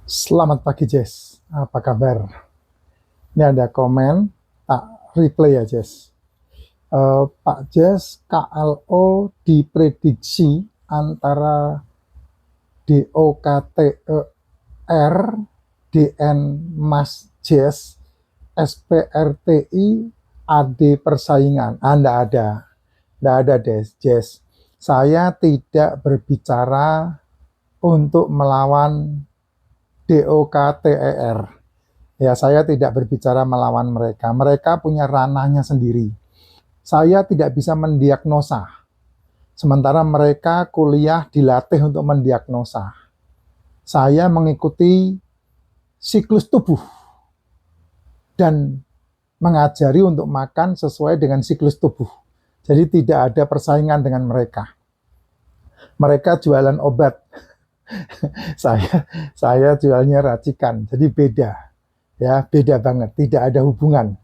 Selamat pagi Jess, apa kabar? Ini ada komen, tak replay ya Jess. Pak Jess, KLO diprediksi antara DOKTER, DN Mas Jess, SPRTI, AD persaingan. Enggak ada Jess. Saya tidak berbicara untuk melawan DOKTER. Ya, saya tidak berbicara melawan mereka. Mereka punya ranahnya sendiri. Saya tidak bisa mendiagnosa. Sementara mereka kuliah dilatih untuk mendiagnosa. Saya mengikuti siklus tubuh dan mengajari untuk makan sesuai dengan siklus tubuh. Jadi tidak ada persaingan dengan mereka. Mereka jualan obat. saya jualnya racikan. Jadi beda. Ya, beda banget. Tidak ada hubungan.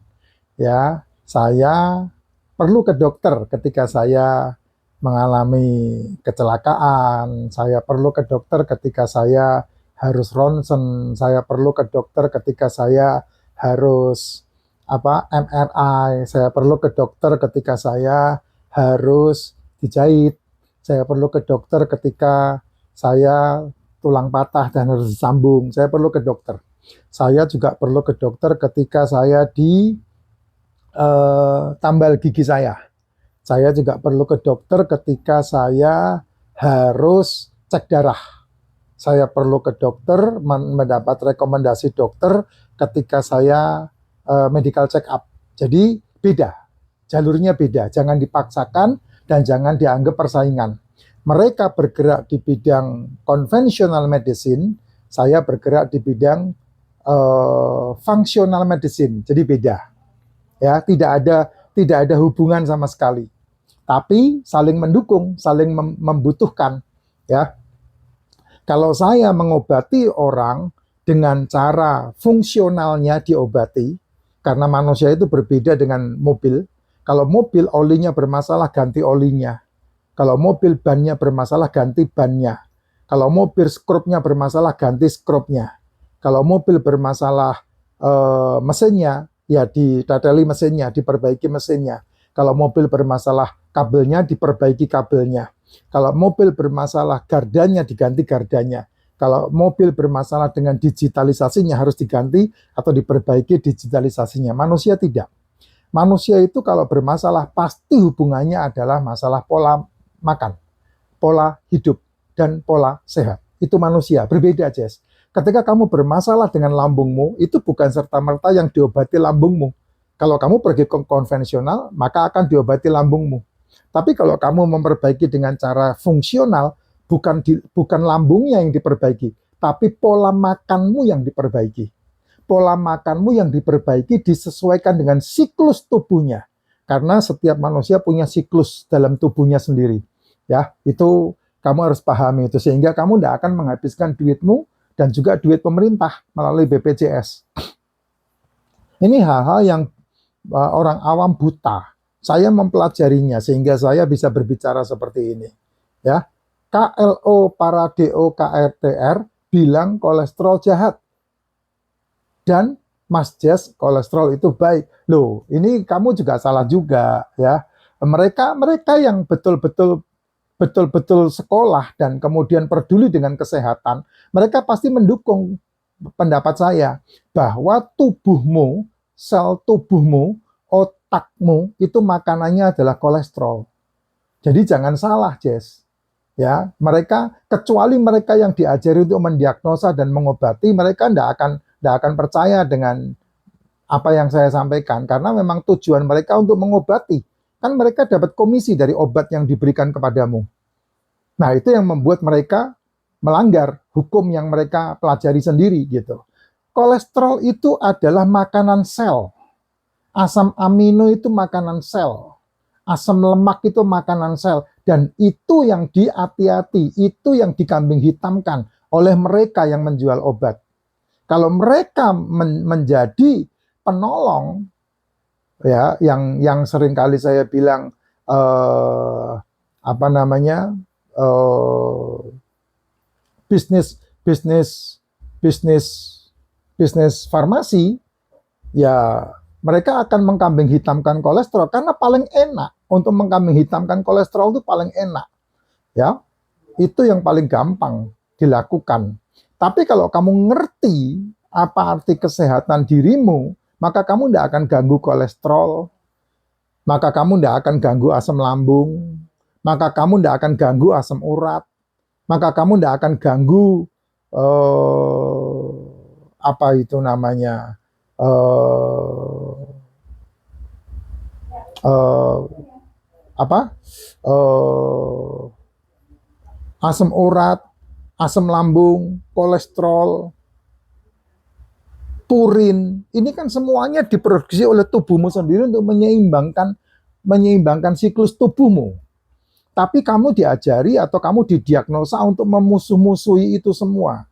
Ya, saya perlu ke dokter ketika saya mengalami kecelakaan, saya perlu ke dokter ketika saya harus ronsen, saya perlu ke dokter ketika saya harus MRI, saya perlu ke dokter ketika saya harus dijahit, saya perlu ke dokter ketika saya tulang patah dan harus disambung, saya perlu ke dokter. Saya juga perlu ke dokter ketika saya di tambal gigi saya. Saya juga perlu ke dokter ketika saya harus cek darah. Saya perlu ke dokter, mendapat rekomendasi dokter ketika saya medical check up. Jadi beda, jalurnya beda. Jangan dipaksakan dan jangan dianggap persaingan. Mereka bergerak di bidang conventional medicine, saya bergerak di bidang functional medicine. Jadi beda. Ya, tidak ada hubungan sama sekali, tapi saling mendukung, saling membutuhkan. Ya, kalau saya mengobati orang dengan cara fungsionalnya diobati, karena manusia itu berbeda dengan mobil. Kalau mobil olinya bermasalah, ganti olinya. Kalau mobil bannya bermasalah, ganti bannya. Kalau mobil skrupnya bermasalah, ganti skrupnya. Kalau mobil bermasalah mesinnya, ya ditateli mesinnya, diperbaiki mesinnya. Kalau mobil bermasalah kabelnya, diperbaiki kabelnya. Kalau mobil bermasalah gardanya, diganti gardanya. Kalau mobil bermasalah dengan digitalisasinya, harus diganti atau diperbaiki digitalisasinya. Manusia tidak. Manusia itu kalau bermasalah, pasti hubungannya adalah masalah pola makan, pola hidup, dan pola sehat. Itu manusia, berbeda Jess. Ketika kamu bermasalah dengan lambungmu, itu bukan serta-merta yang diobati lambungmu. Kalau kamu pergi ke konvensional, maka akan diobati lambungmu. Tapi kalau kamu memperbaiki dengan cara fungsional, bukan lambungnya yang diperbaiki, tapi pola makanmu yang diperbaiki. Pola makanmu yang diperbaiki disesuaikan dengan siklus tubuhnya. Karena setiap manusia punya siklus dalam tubuhnya sendiri. Ya, itu kamu harus pahami itu sehingga kamu tidak akan menghabiskan duitmu dan juga duit pemerintah melalui BPJS. Ini hal-hal yang orang awam buta. Saya mempelajarinya sehingga saya bisa berbicara seperti ini. Ya, KLO para DO KRTR bilang kolesterol jahat dan Mas Jess kolesterol itu baik. Loh, ini kamu juga salah juga ya. Mereka yang betul-betul sekolah dan kemudian peduli dengan kesehatan, mereka pasti mendukung pendapat saya bahwa tubuhmu, sel tubuhmu, otakmu itu makanannya adalah kolesterol. Jadi jangan salah, Jess. Ya, mereka kecuali mereka yang diajari untuk mendiagnosa dan mengobati, mereka tidak akan percaya dengan apa yang saya sampaikan karena memang tujuan mereka untuk mengobati. Kan mereka dapat komisi dari obat yang diberikan kepadamu. Nah, itu yang membuat mereka melanggar hukum yang mereka pelajari sendiri gitu. Kolesterol itu adalah makanan sel. Asam amino itu makanan sel. Asam lemak itu makanan sel. Dan itu yang dihati-hati, itu yang dikambing hitamkan oleh mereka yang menjual obat. Kalau mereka menjadi penolong, ya, yang sering kali saya bilang apa namanya bisnis bisnis bisnis bisnis farmasi, ya mereka akan mengkambing hitamkan kolesterol karena paling enak. Untuk mengkambing hitamkan kolesterol itu paling enak, ya. Itu yang paling gampang dilakukan. Tapi kalau kamu ngerti apa arti kesehatan dirimu, maka kamu tidak akan ganggu kolesterol, maka kamu tidak akan ganggu asam lambung, maka kamu tidak akan ganggu asam urat, maka kamu tidak akan ganggu apa itu namanya apa asam urat, asam lambung, kolesterol, purin. Ini kan semuanya diproduksi oleh tubuhmu sendiri untuk menyeimbangkan siklus tubuhmu. Tapi kamu diajari atau kamu didiagnosa untuk memusuh-musuhi itu semua.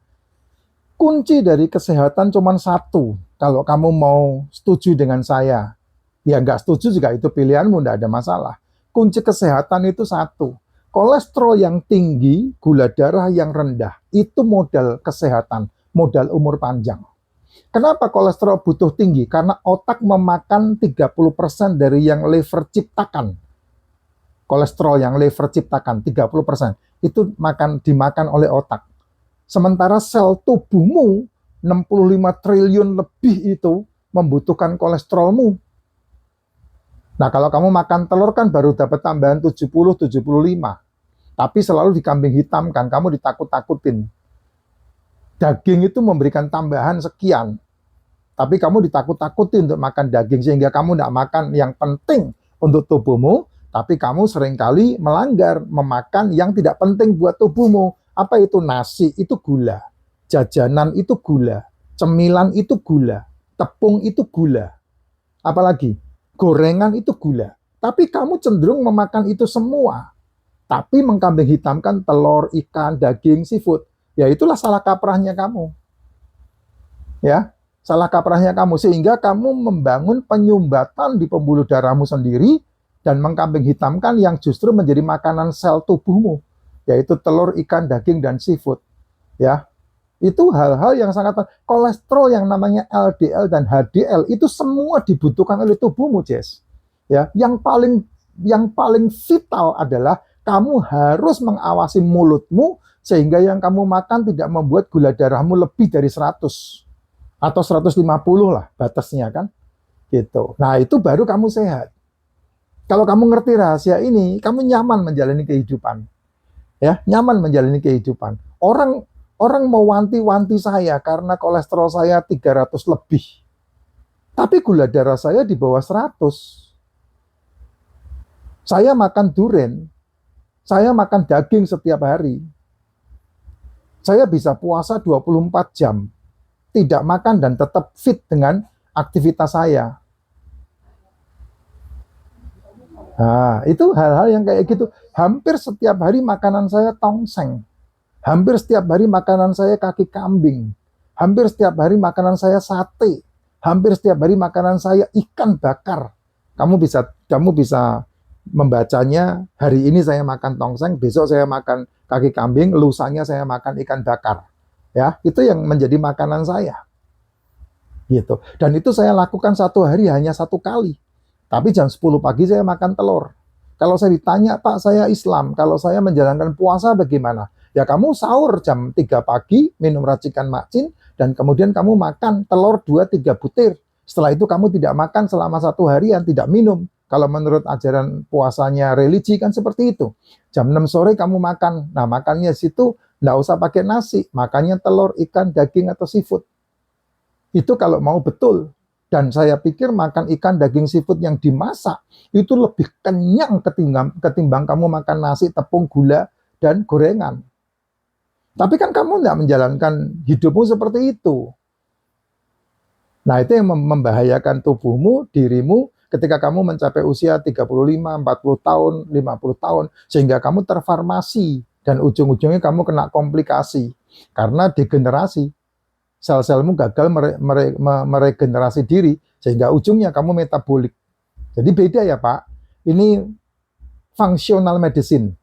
Kunci dari kesehatan cuma satu. Kalau kamu mau setuju dengan saya, ya nggak setuju juga itu pilihanmu, nggak ada masalah. Kunci kesehatan itu satu. Kolesterol yang tinggi, gula darah yang rendah, itu modal kesehatan, modal umur panjang. Kenapa kolesterol butuh tinggi? Karena otak memakan 30% dari yang liver ciptakan. Kolesterol yang liver ciptakan 30%. Itu dimakan oleh otak. Sementara sel tubuhmu 65 triliun lebih itu membutuhkan kolesterolmu. Nah, kalau kamu makan telur kan baru dapat tambahan 70-75. Tapi selalu dikambing hitamkan, kamu ditakut-takutin. Daging itu memberikan tambahan sekian. Tapi kamu ditakut-takutin untuk makan daging, sehingga kamu tidak makan yang penting untuk tubuhmu, tapi kamu seringkali melanggar, memakan yang tidak penting buat tubuhmu. Apa itu? Nasi itu gula, jajanan itu gula, cemilan itu gula, tepung itu gula. Apalagi? Gorengan itu gula. Tapi kamu cenderung memakan itu semua. Tapi mengkambing hitamkan telur, ikan, daging, seafood. Ya itulah salah kaprahnya kamu. Ya, salah kaprahnya kamu. Sehingga kamu membangun penyumbatan di pembuluh darahmu sendiri dan mengkambing hitamkan yang justru menjadi makanan sel tubuhmu. Yaitu telur, ikan, daging, dan seafood. Ya, itu hal-hal yang sangat... Kolesterol yang namanya LDL dan HDL itu semua dibutuhkan oleh tubuhmu, Jess. Ya, yang paling vital adalah kamu harus mengawasi mulutmu sehingga yang kamu makan tidak membuat gula darahmu lebih dari 100 atau 150 lah batasnya kan. Gitu. Nah, itu baru kamu sehat. Kalau kamu ngerti rahasia ini, kamu nyaman menjalani kehidupan. Ya, nyaman menjalani kehidupan. Orang mau wanti-wanti saya karena kolesterol saya 300 lebih. Tapi gula darah saya di bawah 100. Saya makan durian, saya makan daging setiap hari. Saya bisa puasa 24 jam. Tidak makan dan tetap fit dengan aktivitas saya. Nah, itu hal-hal yang kayak gitu. Hampir setiap hari makanan saya tongseng. Hampir setiap hari makanan saya kaki kambing. Hampir setiap hari makanan saya sate. Hampir setiap hari makanan saya ikan bakar. Kamu bisa membacanya, hari ini saya makan tongseng, besok saya makan kaki kambing, lusanya saya makan ikan bakar. Ya, itu yang menjadi makanan saya. Gitu. Dan itu saya lakukan satu hari hanya 1 kali. Tapi jam 10 pagi saya makan telur. Kalau saya ditanya, Pak, saya Islam, kalau saya menjalankan puasa bagaimana? Ya kamu sahur jam 3 pagi, minum racikan macin, dan kemudian kamu makan telur 2-3 butir. Setelah itu kamu tidak makan selama 1 harian, tidak minum. Kalau menurut ajaran puasanya religi kan seperti itu. Jam 6 sore kamu makan. Nah, makannya situ nggak usah pakai nasi. Makannya telur, ikan, daging, atau seafood. Itu kalau mau betul. Dan saya pikir makan ikan, daging, seafood yang dimasak itu lebih kenyang ketimbang kamu makan nasi, tepung, gula, dan gorengan. Tapi kan kamu nggak menjalankan hidupmu seperti itu. Nah, itu yang membahayakan tubuhmu, dirimu, ketika kamu mencapai usia 35, 40 tahun, 50 tahun, sehingga kamu terfarmasi, dan ujung-ujungnya kamu kena komplikasi, karena degenerasi. Sel-selmu gagal meregenerasi diri, sehingga ujungnya kamu metabolik. Jadi beda ya Pak, ini functional medicine,